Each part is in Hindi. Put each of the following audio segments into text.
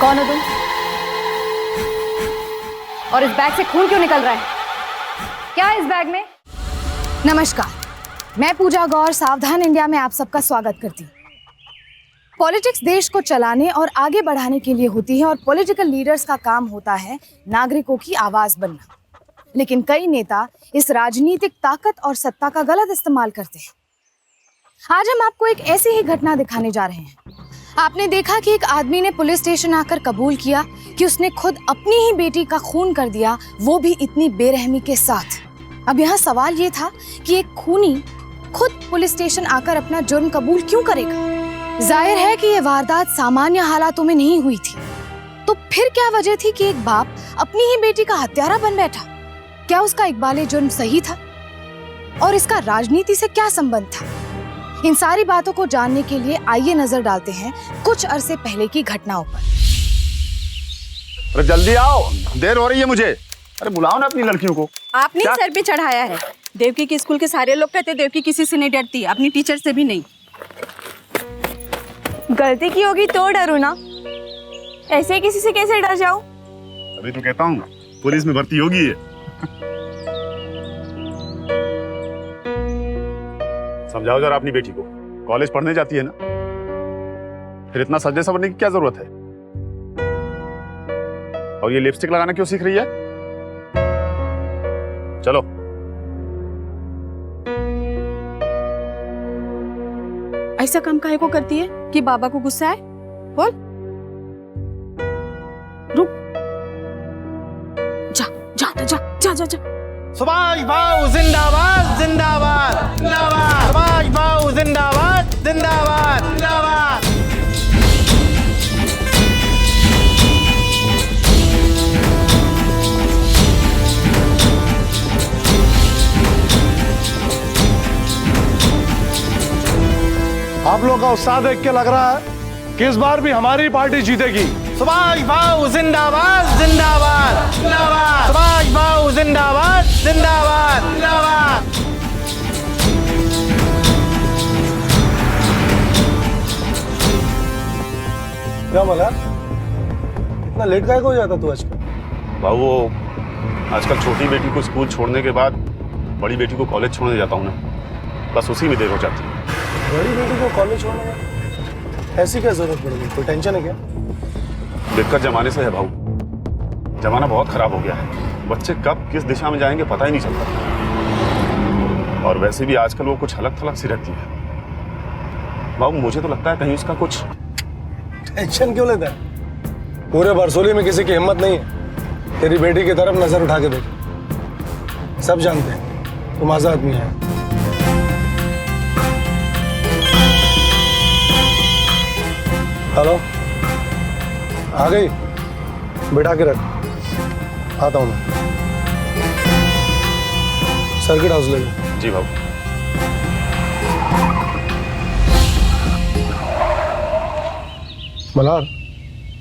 कौन हो तुम? और इस बैग से खून क्यों निकल रहा है? क्या है इस बैग में? नमस्कार, मैं पूजा गौर सावधान इंडिया में आप सबका स्वागत करती हूँ। पॉलिटिक्स देश को चलाने और आगे बढ़ाने के लिए होती है और पॉलिटिकल लीडर्स का काम होता है नागरिकों की आवाज बनना। लेकिन कई नेता इस राजनीतिक ताकत और सत्ता का गलत इस्तेमाल करते हैं। आज हम आपको एक ऐसी ही घटना दिखाने जा रहे हैं। आपने देखा कि एक आदमी ने पुलिस स्टेशन आकर कबूल किया कि उसने खुद अपनी ही बेटी का खून कर दिया, वो भी इतनी बेरहमी के साथ। अब यहाँ सवाल ये था कि एक खूनी खुद पुलिस स्टेशन आकर अपना जुर्म कबूल क्यों करेगा? जाहिर है कि ये वारदात सामान्य हालातों में नहीं हुई थी। तो फिर क्या वजह थी कि एक बाप अपनी ही बेटी का हत्यारा बन बैठा? क्या उसका इकबाले जुर्म सही था? और इसका राजनीति से क्या संबंध था? इन सारी बातों को जानने के लिए आइए नजर डालते हैं कुछ अरसे पहले की घटनाओं पर। अरे जल्दी आओ, देर हो रही है मुझे। अरे बुलाओ ना अपनी लड़कियों को। आपने सर पे चढ़ाया है। देवकी के स्कूल के सारे लोग कहते देवकी किसी से नहीं डरती, अपनी टीचर से भी नहीं। गलती की होगी तो डरू ना, ऐसे किसी से कैसे डर जाओ? अभी तो कहता हूँ पुलिस में भर्ती होगी ये। समझाओ जरा अपनी बेटी को, कॉलेज पढ़ने जाती है ना, फिर इतना सजने संवरने की क्या जरूरत है? और ये लिपस्टिक लगाना क्यों सीख रही है? चलो। ऐसा काम काहे को करती है कि बाबा को गुस्सा है? बोल। रुक। जा जा जा जा जा जा। सुभाष भाऊ जिंदाबाद जिंदाबाद जिंदाबाद। सुभाष भाऊ जिंदाबाद जिंदाबाद जिंदाबाद। आप लोगों का उत्साह देख के लग रहा है कि इस बार भी हमारी पार्टी जीतेगी। सुभाष भाऊ जिंदाबाद जिंदाबाद जिंदाबाद। सुभाष भाऊ जिंदाबाद जिंदाबाद जिंदाबाद। क्या बोला? इतना लेट काहे को हो जाता तू आजकल? बाबू वो आजकल छोटी बेटी को स्कूल छोड़ने के बाद बड़ी बेटी को कॉलेज छोड़ने जाता हूँ ना, बस उसी में देर हो जाती है। बड़ी बेटी को कॉलेज छोड़ने में ऐसी क्या जरूरत पड़ गई? कोई टेंशन है क्या? दिक्कत जमाने से है भाऊ, जमाना बहुत खराब हो गया है। बच्चे कब किस दिशा में जाएंगे पता ही नहीं चलता। और वैसे भी आजकल वो कुछ हलक थलक सी रहती है। बाबू मुझे तो लगता है कहीं उसका कुछ। टेंशन क्यों लेता है? पूरे बरसोली में किसी की हिम्मत नहीं है तेरी बेटी की तरफ नजर उठा के देखे। सब जानते हैं तुम आजाद आदमी है। हेलो, आ गई? बिठा के रख, आता हूं मैं। सर्किट हाउस ले लो। जी बाबू। मल्हार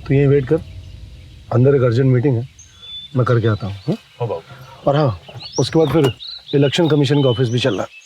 तू यहीं वेट कर, अंदर एक अर्जेंट मीटिंग है, मैं करके आता हूँ। हो बाबू। और हाँ, उसके बाद फिर इलेक्शन कमीशन का ऑफिस भी चल रहा है।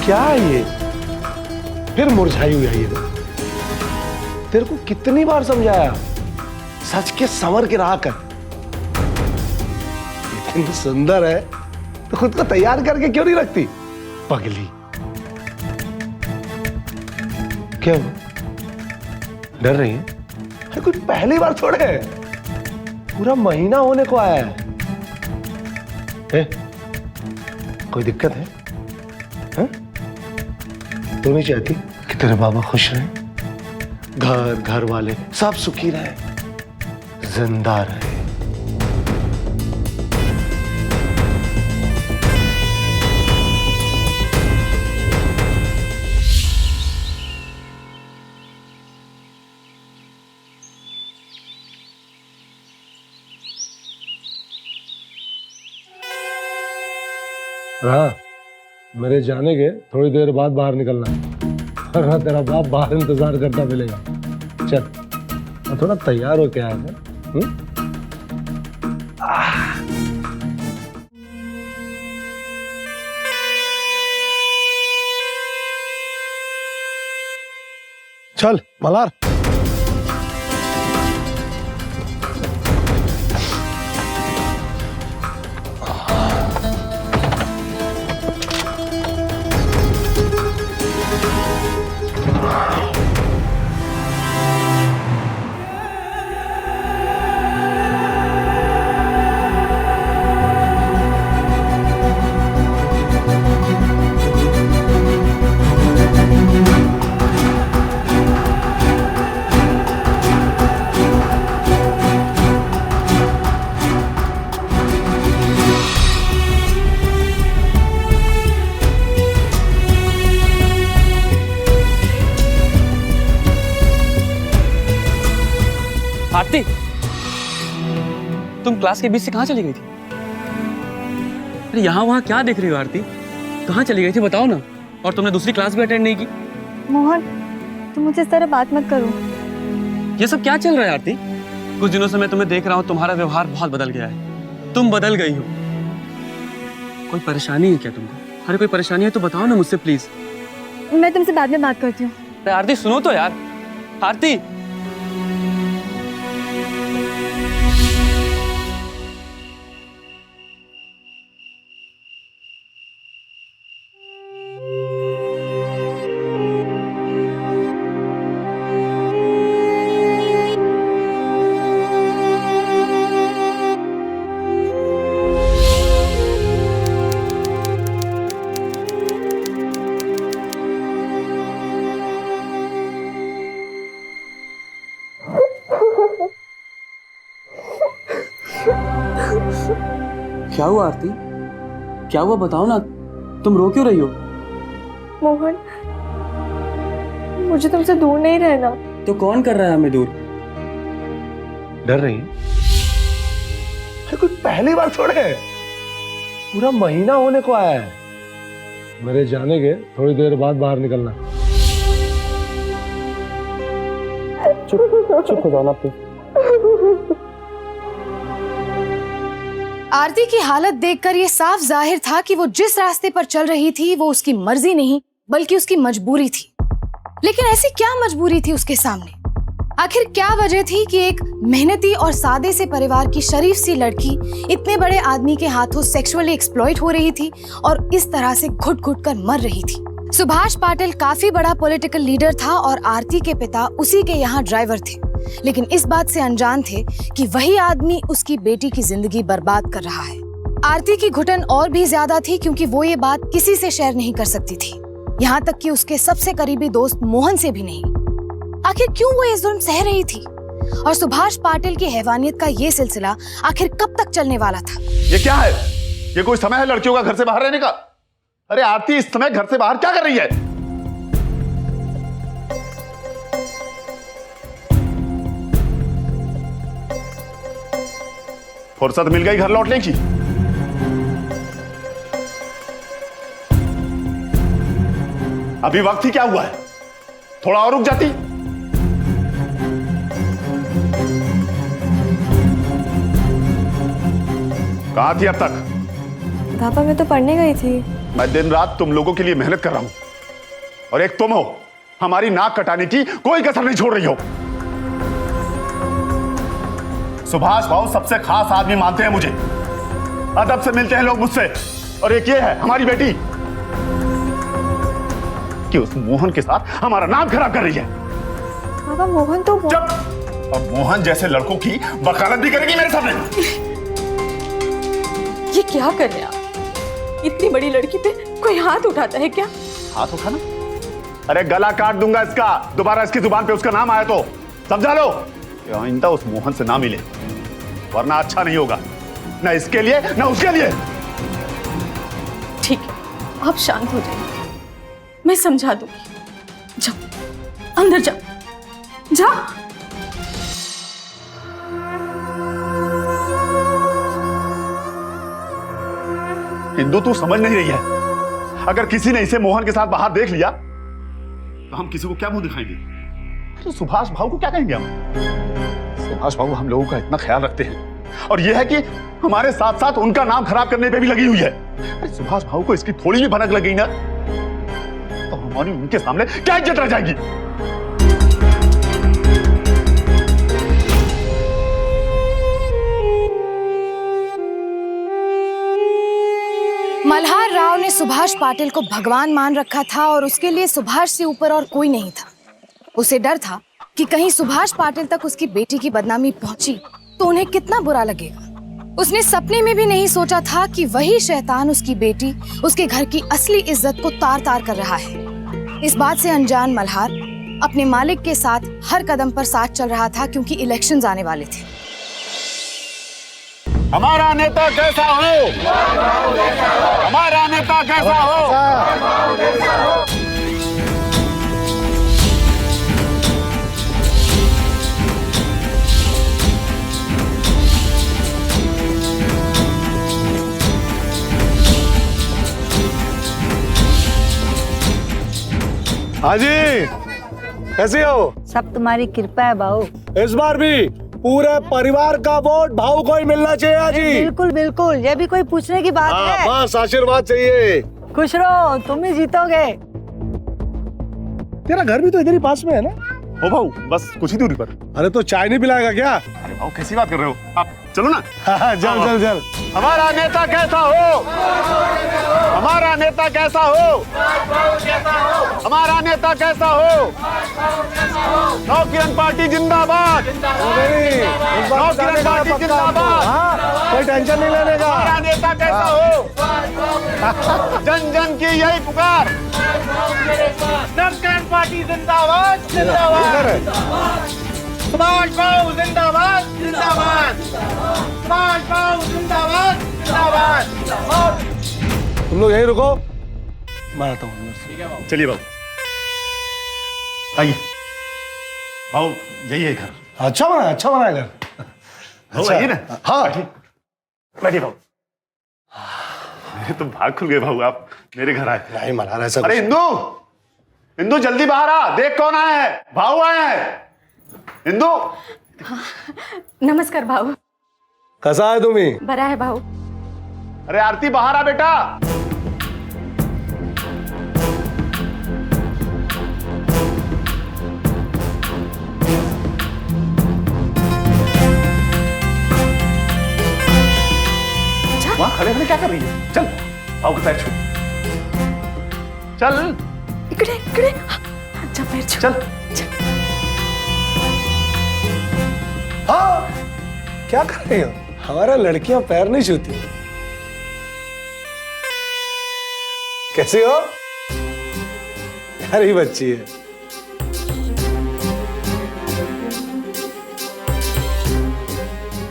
क्या है ये? फिर मुरझाई हुई है ये। तेरे को कितनी बार समझाया, सच के संवर के रहा कर। इतनी सुंदर है तो खुद को तैयार करके क्यों नहीं रखती? पगली। क्या हुआ? डर रही है? अरे कुछ पहली बार थोड़े है, पूरा महीना होने को आया है। कोई दिक्कत है? हाँ? तू नहीं चाहती कि तेरे बाबा खुश रहे, घर वाले सब सुखी रहे, जिंदा रहे? हाँ, मेरे जाने के थोड़ी देर बाद बाहर निकलना है, वरना तेरा बाप बाहर इंतजार करता मिलेगा। चल, मैं थोड़ा तैयार हो क्या है? चल मलार। आरती, तुम क्लास के बीच से कहाँ चली गई थी? अरे यहाँ वहाँ क्या देख रही हो आरती? कहाँ चली गई थी बताओ ना। और तुमने दूसरी क्लास भी अटेंड नहीं की? मोहन, तुम मुझे इस तरह बात मत करो। ये सब क्या चल रहा है आरती? कुछ दिनों से मैं तुम्हें देख रहा हूँ, तुम्हारा व्यवहार बहुत बदल गया है। तुम बदल गई हो। कोई परेशानी है क्या तुमको? अरे कोई परेशानी है तो बताओ ना मुझसे प्लीज। मैं तुमसे बाद में बात करती हूँ। अरे आरती सुनो तो यार। आरती, क्या हुआ आरती? क्या हुआ बताओ ना, तुम रो क्यों रही हो? मोहन, मुझे तुमसे दूर नहीं रहना। तो कौन कर रहा है हमें दूर? डर रही है? अरे कोई पहली बार थोड़े है, पूरा महीना होने को आया है। मेरे जाने के थोड़ी देर बाद बाहर निकलना। चुप हो जाओ ना प्लीज। आरती की हालत देखकर ये साफ जाहिर था कि वो जिस रास्ते पर चल रही थी वो उसकी मर्जी नहीं बल्कि उसकी मजबूरी थी। लेकिन ऐसी क्या मजबूरी थी उसके सामने? आखिर क्या वजह थी कि एक मेहनती और सादे से परिवार की शरीफ सी लड़की इतने बड़े आदमी के हाथों सेक्सुअली एक्सप्लॉइट हो रही थी और इस तरह से घुट घुट कर मर रही थी? सुभाष पाटिल काफी बड़ा पॉलिटिकल लीडर था और आरती के पिता उसी के यहाँ ड्राइवर थे, लेकिन इस बात से अनजान थे कि वही आदमी उसकी बेटी की जिंदगी बर्बाद कर रहा है। आरती की घुटन और भी ज्यादा थी क्योंकि वो ये बात किसी से शेयर नहीं कर सकती थी, यहाँ तक कि उसके सबसे करीबी दोस्त मोहन से भी नहीं। आखिर क्यों वो ये जुल्म सह रही थी? और सुभाष पाटिल की हैवानियत का ये सिलसिला आखिर कब तक चलने वाला था? ये क्या है? ये कोई समय है लड़कियों का घर से बाहर रहने का? अरे आरती इस समय घर से बाहर क्या कर रही है? फुर्सत मिल गई घर लौटने की? अभी वक्त ही क्या हुआ है? थोड़ा और रुक जाती। कहां थी अब तक? पापा, मैं तो पढ़ने गई थी। मैं दिन रात तुम लोगों के लिए मेहनत कर रहा हूं और एक तुम हो, हमारी नाक कटाने की कोई कसर नहीं छोड़ रही हो। सुभाष भाऊ सबसे खास आदमी मानते हैं मुझे, अदब से मिलते हैं लोग मुझसे, और एक ये है हमारी बेटी कि उस मोहन के साथ हमारा नाम खराब कर रही है। पापा, मोहन तो चुप! और मोहन जैसे लड़कों की वकालत भी करेगी मेरे सामने? ये क्या कर रहे हैं आप? इतनी बड़ी लड़की पे कोई हाथ उठाता है क्या? हाथ उठाना? अरे गला काट दूंगा इसका, दोबारा इसकी जुबान पे उसका नाम आया तो समझा लो कि आइंदा उस मोहन से ना मिले, वरना अच्छा नहीं होगा, ना इसके लिए ना उसके लिए। ठीक है, आप शांत हो जाइए, मैं समझा दूंगी। जाओ अंदर जाओ, जाओ। इंदु तू समझ नहीं रही है। अगर किसी ने इसे मोहन के साथ बाहर देख लिया तो हम किसी को क्या मुंह दिखाएंगे? अरे सुभाष भाऊ को क्या कहेंगे हम? सुभाष भाऊ हम लोगों का इतना ख्याल रखते हैं और यह है कि हमारे साथ साथ उनका नाम खराब करने पे भी लगी हुई है। अरे सुभाष भाऊ को इसकी थोड़ी भी भनक लग गई ना तो हमारी उनके सामने क्या इज्जत रह जाएगी? मल्हार राव ने सुभाष पाटिल को भगवान मान रखा था और उसके लिए सुभाष से ऊपर और कोई नहीं था। उसे डर था कि कहीं सुभाष पाटिल तक उसकी बेटी की बदनामी पहुंची तो उन्हें कितना बुरा लगेगा। उसने सपने में भी नहीं सोचा था कि वही शैतान उसकी बेटी, उसके घर की असली इज्जत को तार तार कर रहा है। इस बात से अनजान मल्हार अपने मालिक के साथ हर कदम पर साथ चल रहा था क्योंकि इलेक्शंस आने वाले थे। हमारा नेता कैसा हो? हमारा नेता कैसा हो? हाँ जी, कैसे हो? सब तुम्हारी कृपा है भाऊ। इस बार भी पूरे परिवार का वोट भाऊ को ही मिलना चाहिए। हाँ जी, बिल्कुल बिल्कुल, ये भी कोई पूछने की बात है? बस आशीर्वाद चाहिए। खुश रहो, तुम ही जीतोगे। तेरा घर भी तो इधर ही पास में है ना? हो भाऊ, बस कुछ ही दूरी पर। अरे तो चाय नहीं पिलाएगा क्या? अरे भाऊ कैसी बात कर रहे हो आप? चलो ना। चल चल चल। हमारा नेता कैसा हो? हमारा नेता कैसा हो? हमारा नेता कैसा हो? नौकिरन पार्टी जिंदाबाद। नौकिरन पार्टी जिंदाबाद। कोई टेंशन नहीं लेने का। हमारा नेता कैसा हो? जन जन की यही पुकार। नौकिरन पार्टी जिंदाबाद जिंदाबाद। सुभाष भाऊ जिंदाबाद जिंदाबाद। सुभाष भाऊ जिंदाबाद जिंदाबाद। तुम लोग यहीं रुको, मैं आता हूँ अंदर से। चलिए भाऊ, आइए भाऊ, यही है घर। अच्छा बना है घर। भाऊ आइए ना। हाँ बैठिए भाऊ। मेरे तो भाग खुल गए भाऊ, आप मेरे घर आए। नहीं मल्हार, ऐसा अरे इंदु, इंदु जल्दी बाहर आ, देख कौन आया है। भाऊ आए हैं। इंदु। नमस्कार भाऊ। कैसा है तुम्ही? बरा है भाऊ। अरे आरती बाहर आ बेटा। वहां खड़े खड़े क्या कर रही है? चल भाऊ के पैर छू। चल इकडे इकडे। अच्छा पैर छू। चल। हाँ, क्या कर रही हो? हमारा लड़कियां पैर नहीं छूती। कैसी हो? प्यारी बच्ची है।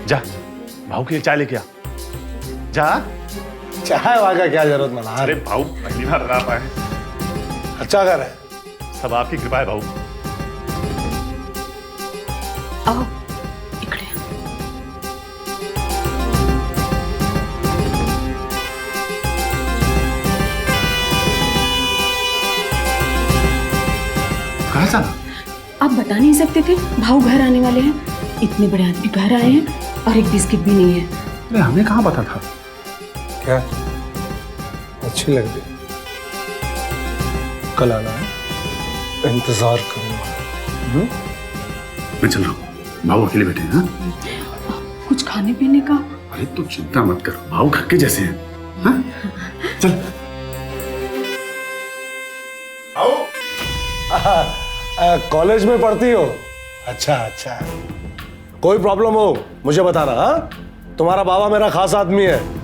जा भाऊ के लिए चाय लेके आ। जा। चाय वाय का क्या जरूरत मल्हार? अरे भाऊ पहली बार आ पाए। अच्छा घर है। सब आपकी कृपा है भाऊ। आओ इकडे। कहा था? आप बता नहीं सकते थे भाऊ घर आने वाले हैं? इतने बड़े आदमी घर आए हैं और एक बिस्किट भी नहीं है। अरे हमें कहाँ पता था? क्या अच्छी लग रही? कल आना है, इंतजार करूंगा। मैं चल रहा हूँ, भाऊ अकेले बैठे हैं। कुछ खाने पीने का? अरे तू चिंता मत कर, भाऊ घर के जैसे हैं। हाँ? चल। कॉलेज में पढ़ती हो? अच्छा अच्छा, कोई प्रॉब्लम हो मुझे बताना। हाँ, तुम्हारा बाबा मेरा खास आदमी है।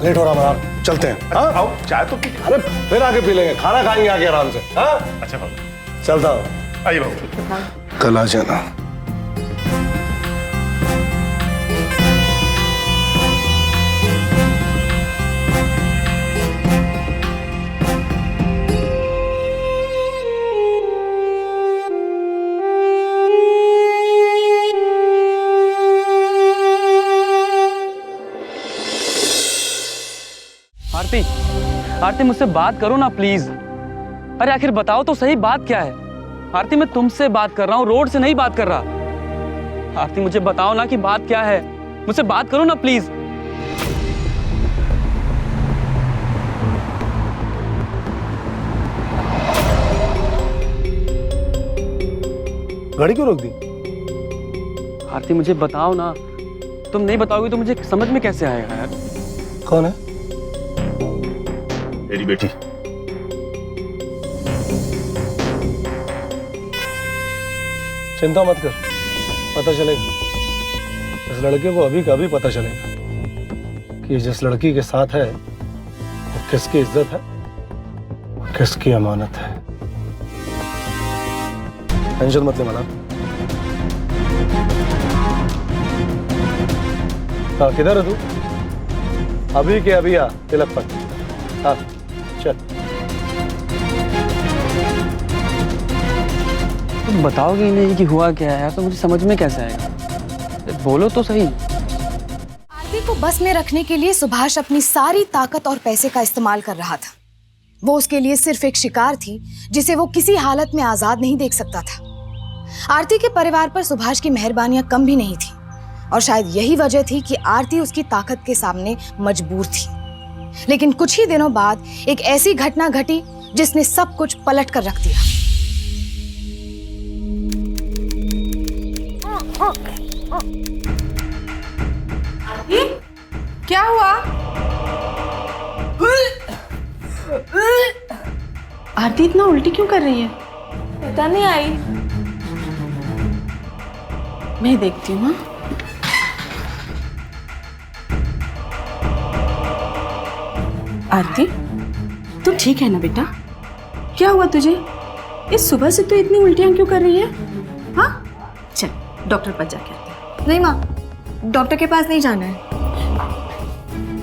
लेट हो रहा मल्हार, चलते हैं। हाँ भाऊ चाय तो पी। अरे फिर आके पी लेंगे, खाना खाएंगे आके आराम से। हाँ अच्छा भाऊ, चलता हूँ। आइए भाऊ। कल आ जाना। आरती मुझसे बात करो ना प्लीज। अरे आखिर बताओ तो सही, बात क्या है? आरती मैं तुमसे बात कर रहा हूँ, रोड से नहीं बात कर रहा। आरती मुझे बताओ ना कि बात क्या है, मुझसे बात करो ना प्लीज। गाड़ी क्यों रोक दी? आरती मुझे बताओ ना, तुम नहीं बताओगे तो मुझे समझ में कैसे आएगा यार। कौन है? मेरी बेटी। चिंता मत कर, पता चलेगा। इस लड़के को अभी का अभी पता चलेगा कि जिस लड़की के साथ है वो किसकी इज्जत है, किसकी अमानत है। टेंशन मत ले मना। हाँ, किधर है तू? अभी के अभी आ तिलक पर। हाँ चल। तुम बताओगे ही नहीं कि हुआ क्या है तो मुझे समझ में कैसे आएगा? बोलो तो सही। आरती को बस में रखने के लिए सुभाष अपनी सारी ताकत और पैसे का इस्तेमाल कर रहा था। वो उसके लिए सिर्फ एक शिकार थी जिसे वो किसी हालत में आजाद नहीं देख सकता था। आरती के परिवार पर सुभाष की मेहरबानियां कम भी नहीं थी और शायद यही वजह थी कि आरती उसकी ताकत के सामने मजबूर थी। लेकिन कुछ ही दिनों बाद एक ऐसी घटना घटी जिसने सब कुछ पलट कर रख दिया। क्या हुआ? आरती इतना उल्टी क्यों कर रही है? पता नहीं आई। मैं देखती हूँ। आरती, तू ठीक है ना बेटा? क्या हुआ तुझे? इस सुबह से तू इतनी उल्टियां क्यों कर रही है? हाँ, चल डॉक्टर पास जाके आते हैं। नहीं माँ, डॉक्टर के पास नहीं जाना है।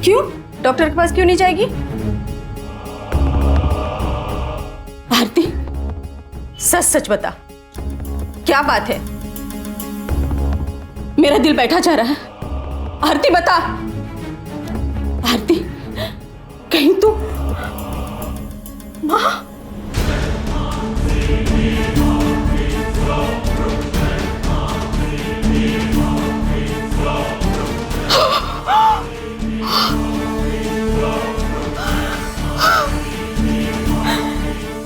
क्यों? डॉक्टर के पास क्यों नहीं जाएगी? आरती, सच सच बता, क्या बात है? मेरा दिल बैठा जा रहा है। आरती बता। आरती, कहीं तू माँ?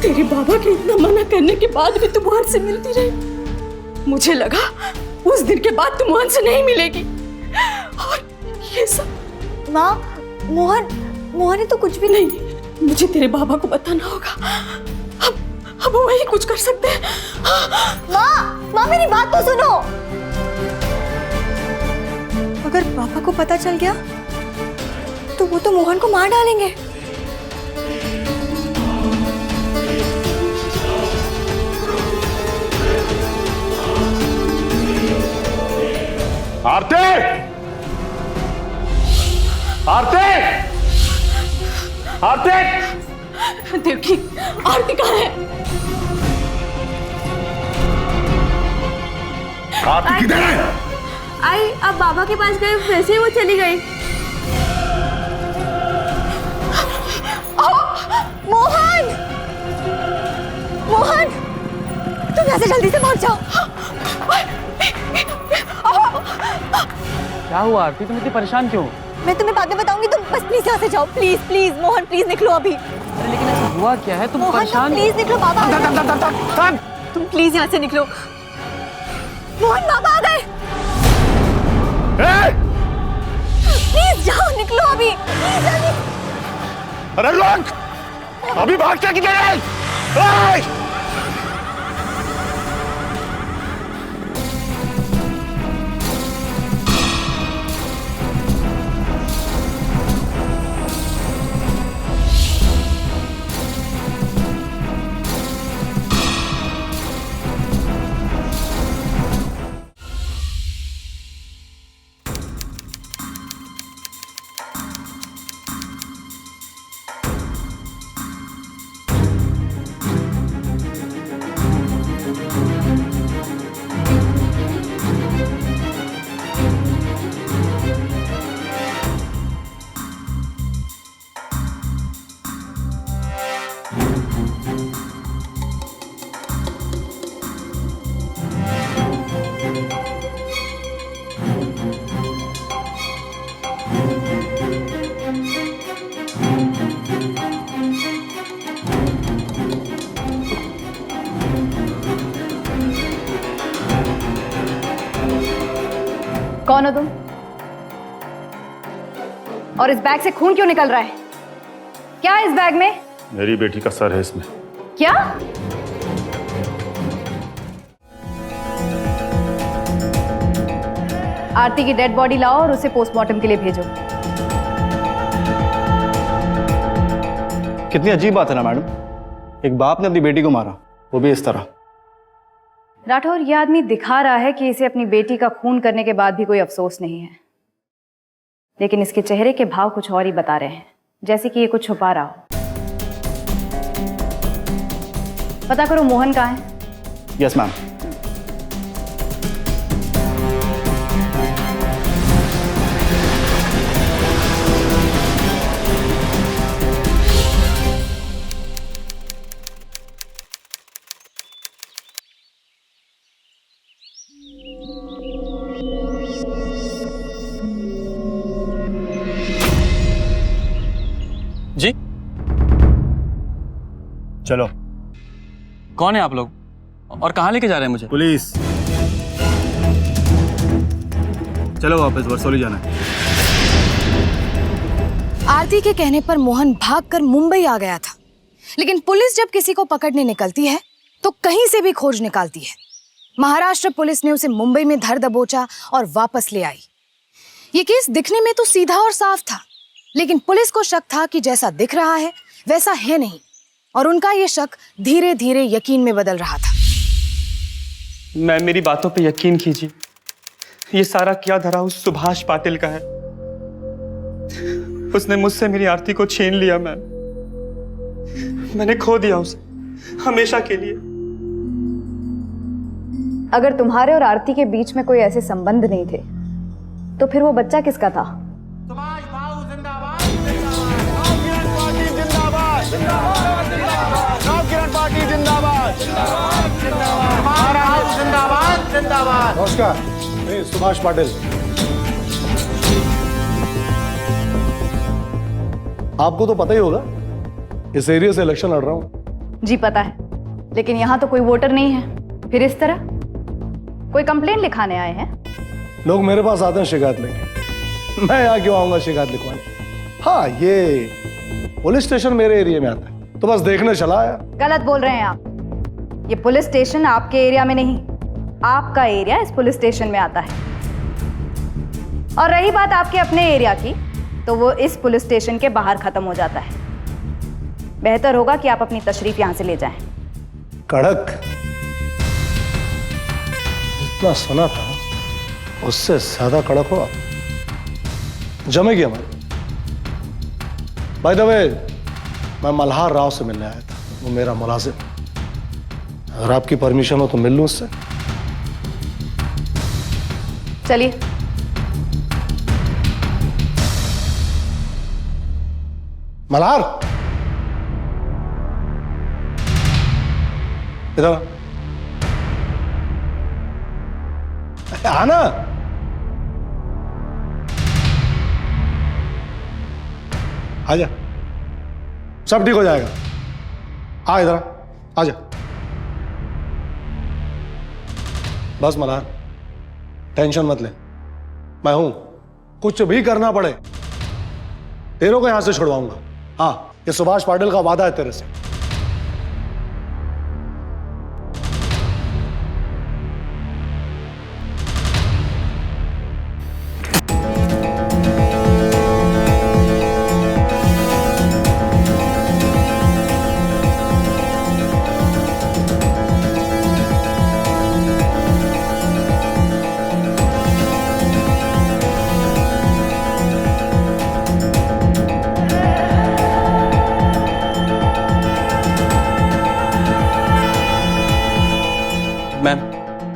तेरे बाबा के इतना मना करने के बाद भी तू मोहन से मिलती रही। मुझे लगा उस दिन के बाद तू मोहन से नहीं मिलेगी। और ये सब। माँ, मोहन ने तो कुछ भी नहीं, मुझे तेरे बाबा को बताना होगा। अब वही कुछ कर सकते हैं। माँ मेरी बात तो सुनो। अगर पापा को पता चल गया तो वो तो मोहन को मार डालेंगे। आरती! आरती! आरती! देखी, आरती कहाँ है? आरती किधर है? आई, अब बाबा के पास गए, वैसे ही वो चली गई। मोहन, तुम यहाँ से जल्दी से पहुंच जाओ। क्या हुआ आरती, तुम इतनी परेशान क्यों? मैं तुम्हें बाद में बताऊंगी, तुम बस प्लीज यहाँ से जाओ। प्लीज प्लीज मोहन, प्लीज निकलो अभी। अरे लेकिन ऐसा हुआ क्या है? तुम मोहन, परेशान प्लीज निकलो। बाबा, तुम प्लीज यहाँ से निकलो। मोहन, बाबा आ गए। प्लीज जाओ, निकलो अभी। प्लीज जल्दी। अरे लोग, अभी भाग क्या किधर है? कौन हो तुम? और इस बैग से खून क्यों निकल रहा है? क्या है इस बैग में? मेरी बेटी का सर है इसमें। क्या? आरती की डेड बॉडी लाओ और उसे पोस्टमार्टम के लिए भेजो। कितनी अजीब बात है ना मैडम, एक बाप ने अपनी बेटी को मारा, वो भी इस तरह। राठौर, यह आदमी दिखा रहा है कि इसे अपनी बेटी का खून करने के बाद भी कोई अफसोस नहीं है, लेकिन इसके चेहरे के भाव कुछ और ही बता रहे हैं, जैसे कि ये कुछ छुपा रहा हो। पता करो मोहन कहाँ है। Yes ma'am. जी चलो। कौन है आप लोग और कहाँ लेके जा रहे हैं मुझे? पुलिस। चलो वापस वर्सोली जाना है। आरती के कहने पर मोहन भागकर मुंबई आ गया था, लेकिन पुलिस जब किसी को पकड़ने निकलती है तो कहीं से भी खोज निकालती है। महाराष्ट्र पुलिस ने उसे मुंबई में धर दबोचा और वापस ले आई। ये केस दिखने में तो सीधा और साफ था, लेकिन पुलिस को शक था कि जैसा दिख रहा है वैसा है नहीं, और उनका ये शक धीरे धीरे यकीन में बदल रहा था। मैम, मेरी बातों पे यकीन कीजिए, ये सारा किया धरा उस सुभाष पाटिल का है। उसने मुझसे मेरी आरती को छीन लिया मैम। मैंने खो दिया उसे हमेशा के लिए। अगर तुम्हारे और आरती के बीच में कोई ऐसे संबंध नहीं थे तो फिर वो बच्चा किसका था? सुभाष भाऊ जिंदाबाद, नवकिरण पार्टी जिंदाबाद, नवकिरण पार्टी जिंदाबाद, महाराज जिंदाबाद जिंदाबाद। नमस्कार, मैं सुभाष पाटिल। आपको तो पता ही होगा, इस एरिया से इलेक्शन लड़ रहा हूं। जी पता है, लेकिन यहाँ तो कोई वोटर नहीं है, फिर इस तरह कोई कंप्लेंट लिखाने आए हैं? लोग मेरे पास आते हैं शिकायत लेके, मैं यहाँ क्यों आऊंगा शिकायत लिखवाने? हाँ, ये पुलिस स्टेशन मेरे एरिया में आता है, तो बस देखने चला आया। गलत बोल रहे हैं आप। ये पुलिस स्टेशन आपके एरिया में नहीं, आपका एरिया इस पुलिस स्टेशन में आता है। और रही बात आपके अपने एरिया की, तो वो इस पुलिस स्टेशन के बाहर खत्म हो जाता है। बेहतर होगा कि आप अपनी तशरीफ यहां से ले जाएं। कड़क, जितना सुना था उससे ज्यादा कड़क हो आप। जमेगी हमारी। बाय द वे, मैं मल्हार राव से मिलने आया था, वो मेरा मुलाजिम। अगर आपकी परमिशन हो तो मिल लूं उससे। चलिए। मल्हार, इधर आना। आजा, सब ठीक हो जाएगा। आ इधर आजा। बस मल्हार, टेंशन मत ले, मैं हूं। कुछ भी करना पड़े तेरे को यहां से छुड़वाऊंगा। हाँ, ये सुभाष पाटिल का वादा है तेरे से।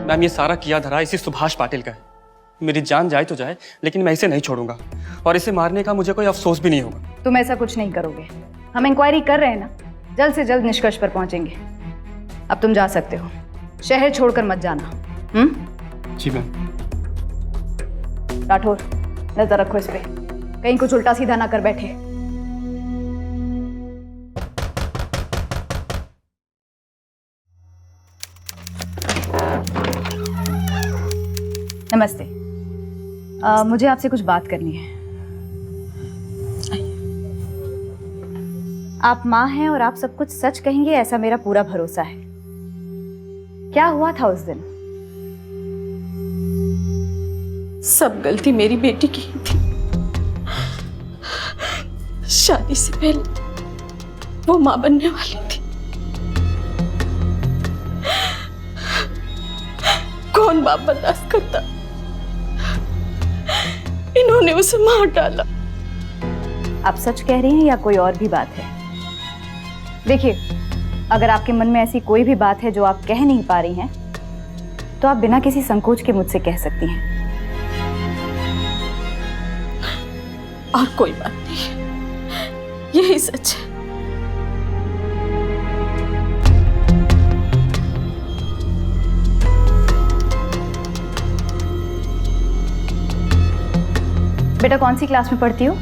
मैम, ये सारा किया धरा इसी सुभाष पाटिल का है। मेरी जान जाए तो जाए, लेकिन मैं इसे नहीं छोड़ूंगा, और इसे मारने का मुझे कोई अफसोस भी नहीं होगा। तुम ऐसा कुछ नहीं करोगे। हम इंक्वायरी कर रहे हैं ना, जल्द से जल्द निष्कर्ष पर पहुंचेंगे। अब तुम जा सकते हो, शहर छोड़कर मत जाना। जी मैम। राठौर, नजर रखो इस पे, कहीं कुछ उल्टा सीधा ना कर बैठे। नमस्ते। मुझे आपसे कुछ बात करनी है। आप माँ हैं और आप सब कुछ सच कहेंगे ऐसा मेरा पूरा भरोसा है। क्या हुआ था उस दिन? सब गलती मेरी बेटी की ही थी। शादी से पहले वो माँ बनने वाली थी। कौन बाप बर्दाश्त करता? इन्होंने उसे मार डाला। आप सच कह रही हैं या कोई और भी बात है? देखिए, अगर आपके मन में ऐसी कोई भी बात है जो आप कह नहीं पा रही हैं, तो आप बिना किसी संकोच के मुझसे कह सकती हैं। और कोई बात नहीं है, यही सच है। बेटा कौन सी क्लास में पढ़ती हो?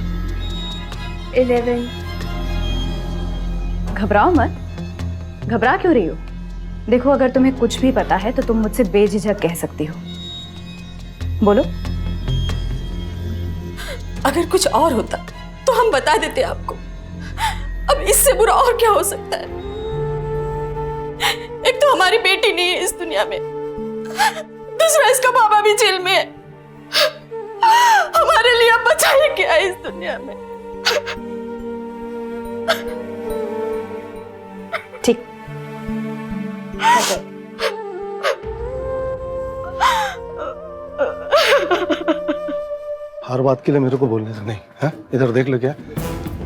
11। घबराओ मत। घबरा क्यों रही हो? देखो, अगर तुम्हें कुछ भी पता है तो तुम मुझसे बेझिझक कह सकती हो। बोलो। अगर कुछ और होता तो हम बता देते आपको। अब इससे बुरा और क्या हो सकता है? एक तो हमारी बेटी नहीं है इस दुनिया में, दूसरा इसका बाबा भी जेल में है। हमारे लिए अब बचा ही क्या है इस दुनिया में? ठीक। हर बात के लिए मेरे को बोलने से नहीं है। इधर देख लो क्या,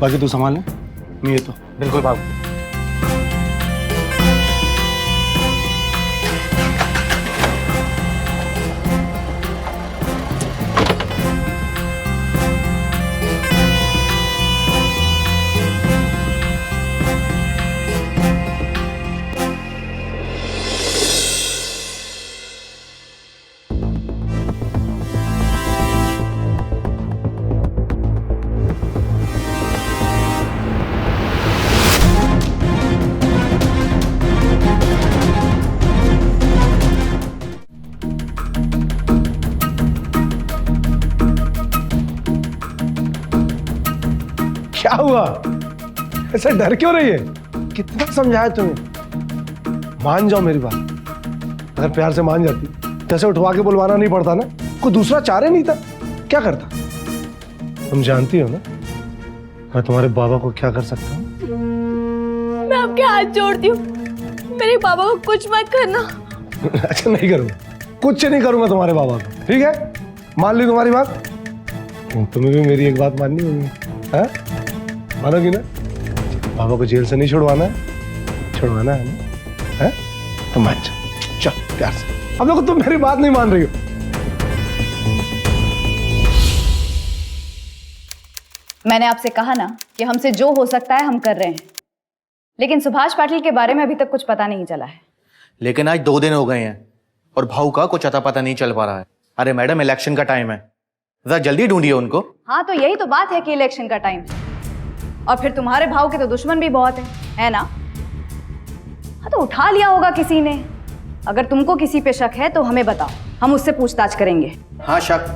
बाकी तू संभाल ले। नहीं है तो बिल्कुल बाबू। क्या हुआ? ऐसे डर क्यों रही है? कितना समझाया तुम्हें? मान जाओ मेरी बात। अगर प्यार से मान जाती, जैसे उठवा के बुलवाना नहीं पड़ता ना, कोई दूसरा चारे नहीं था, क्या करता? तुम जानती हो ना मैं तुम्हारे बाबा को क्या कर सकता हूँ? मैं आपके हाथ जोड़ती हूँ, मेरे बाबा को कुछ मत करना। अच्छा, नहीं करूंगा, कुछ नहीं करूंगा तुम्हारे बाबा को, ठीक है? मान ली तुम्हारी बात। तुम्हें भी मेरी एक बात माननी होगी, हाँ? मानोगी ना? बाबा को जेल से नहीं छुड़वाना है? छुड़वाना है ना? है? तो मान जा, चल प्यार से। अब देखो, तुम मेरी बात नहीं मान रही हो। मैंने आपसे कहा ना कि हमसे जो हो सकता है हम कर रहे हैं, लेकिन सुभाष पाटिल के बारे में अभी तक कुछ पता नहीं चला है। लेकिन आज 2 दिन हो गए हैं और भाऊ का कुछ अता पता नहीं चल पा रहा है। अरे मैडम, इलेक्शन का टाइम है, जरा जल्दी ढूंढिए उनको। हाँ, तो यही तो बात है कि इलेक्शन का टाइम है, और फिर तुम्हारे भाव के तो दुश्मन भी बहुत है ना? हाँ, तो उठा लिया होगा किसी ने। अगर तुमको किसी पे शक है तो हमें बताओ, हम उससे पूछताछ करेंगे। हाँ, शक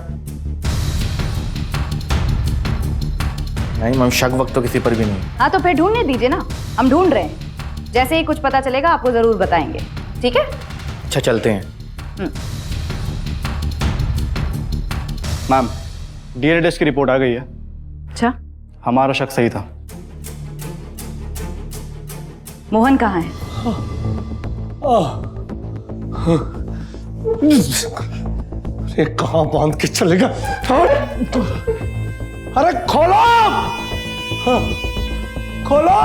नहीं मैम, शक वक्त तो किसी पर भी नहीं। हाँ, तो फिर ढूंढने दीजिए ना, हम ढूंढ रहे हैं। जैसे ही कुछ पता चलेगा आपको जरूर बताएंगे, ठीक है? अच्छा, चलते हैं। मैम, डीएनए टेस्ट की रिपोर्ट आ गई है। अच्छा, हमारा शक सही था। मोहन कहाँ है? अरे कहाँ बांध के चलेगा? अरे खोलो, खोलो।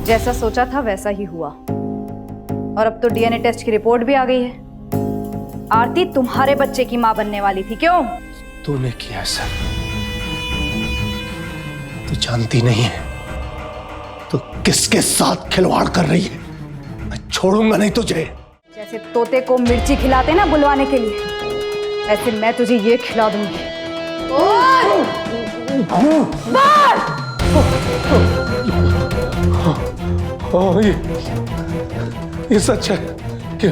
जैसा सोचा था वैसा ही हुआ, और अब तो डीएनए टेस्ट की रिपोर्ट भी आ गई है। आरती तुम्हारे बच्चे की मां बनने वाली थी, क्यों? तूने किया सर, तू जानती नहीं है तो किसके साथ खिलवाड़ कर रही है। मैं छोड़ूंगा नहीं तुझे। जैसे तोते को मिर्ची खिलाते ना बुलवाने के लिए, ऐसे मैं तुझे ये खिला दूंगी। ये सच है कि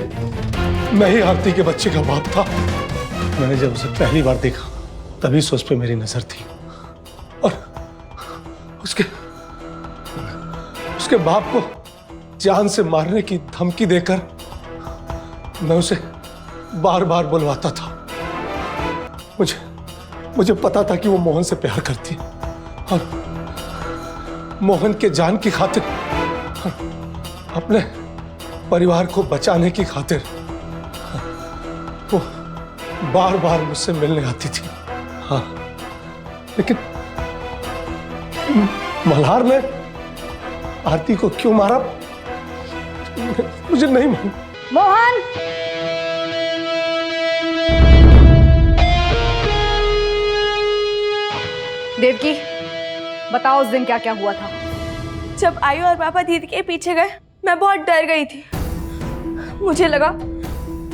मैं ही आरती के बच्चे का बाप था। मैंने जब उसे पहली बार देखा तभी से उस पे मेरी नजर थी और उसके बाप को जान से मारने की धमकी देकर मैं उसे बार बार बुलवाता था। मुझे पता था कि वो मोहन से प्यार करती है और मोहन के जान की खातिर, अपने परिवार को बचाने की खातिर वो बार बार मुझसे मिलने आती थी। हाँ, लेकिन मल्हार ने आरती को क्यों मारा मुझे नहीं मालूम। मोहन, देवकी, बताओ उस दिन क्या क्या हुआ था। जब आयु और पापा दीदी के पीछे गए, मैं बहुत डर गई थी। मुझे लगा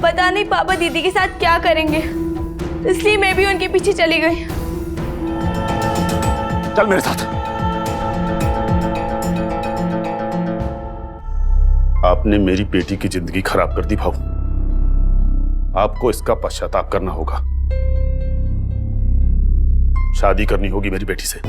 पता नहीं पापा दीदी के साथ क्या करेंगे, इसलिए मैं भी उनके पीछे चली गई। चल मेरे साथ। आपने मेरी बेटी की जिंदगी खराब कर दी भाऊ। आपको इसका पश्चाताप करना होगा। शादी करनी होगी मेरी बेटी से।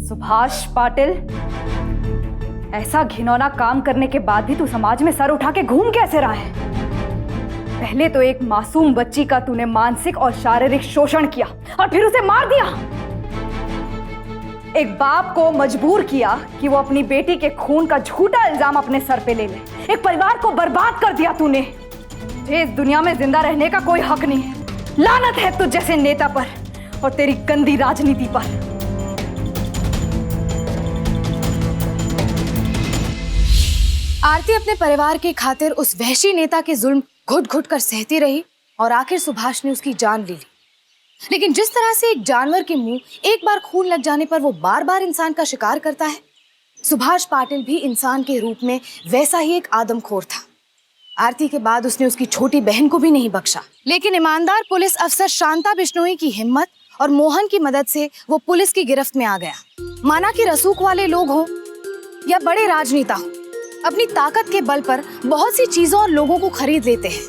सुभाष पाटिल, ऐसा घिनौना काम करने के बाद भी तू समाज में सर उठा के घूम कैसे रहा है? पहले तो एक मासूम बच्ची का तूने मानसिक और शारीरिक शोषण किया और फिर उसे मार दिया। एक बाप को मजबूर किया कि वो अपनी बेटी के खून का झूठा इल्जाम अपने सर पे ले ले। एक परिवार को बर्बाद कर दिया तूने। तुझे इस दुनिया में जिंदा रहने का कोई हक नहीं है। लानत है तुझ जैसे नेता पर और तेरी गंदी राजनीति पर। आरती अपने परिवार की खातिर उस वहशी नेता के जुल्म घुट घुट कर सहती रही और आखिर सुभाष ने उसकी जान ले ली। लेकिन जिस तरह से एक जानवर के मुंह एक बार खून लग जाने पर वो बार बार इंसान का शिकार करता है, सुभाष पाटिल भी इंसान के रूप में वैसा ही एक आदमखोर था। आरती के बाद उसने उसकी छोटी बहन को भी नहीं बख्शा। लेकिन ईमानदार पुलिस अफसर शांता बिश्नोई की हिम्मत और मोहन की मदद से वो पुलिस की गिरफ्त में आ गया। माना कि रसूख वाले लोग हों या बड़े राजनेता हों, अपनी ताकत के बल पर बहुत सी चीजों और लोगों को खरीद लेते हैं,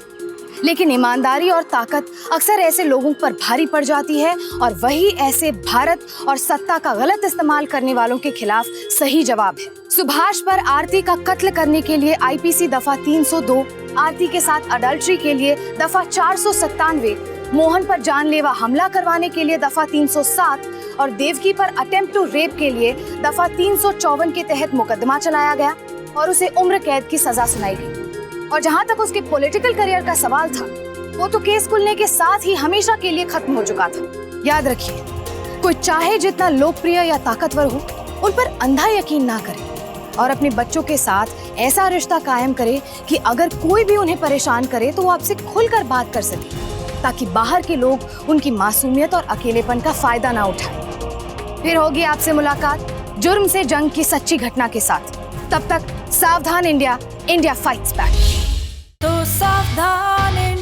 लेकिन ईमानदारी और ताकत अक्सर ऐसे लोगों पर भारी पड़ जाती है और वही ऐसे भारत और सत्ता का गलत इस्तेमाल करने वालों के खिलाफ सही जवाब है। सुभाष पर आरती का कत्ल करने के लिए आईपीसी दफा 302, आरती के साथ अडल्ट्री के लिए दफा 497, मोहन पर जानलेवा हमला करवाने के लिए दफा 307 और देवकी पर अटेम्प्ट टू रेप के लिए दफा 354 के तहत मुकदमा चलाया गया और उसे उम्र कैद की सजा सुनाई गई। और जहां तक उसके पॉलिटिकल करियर का सवाल था, वो तो केस खुलने के साथ ही हमेशा के लिए खत्म हो चुका था। याद रखिए, कोई चाहे जितना लोकप्रिय या ताकतवर हो, उन पर अंधा यकीन ना करे और अपने बच्चों के साथ ऐसा रिश्ता कायम करे कि अगर कोई भी उन्हें परेशान करे तो वो आपसे खुलकर बात कर सके, ताकि बाहर के लोग उनकी मासूमियत और अकेलेपन का फायदा ना उठाएं। फिर होगी आपसे मुलाकात जुर्म से जंग की सच्ची घटना के साथ। तब तक सावधान इंडिया, इंडिया फाइट्स बैक। तो सावधान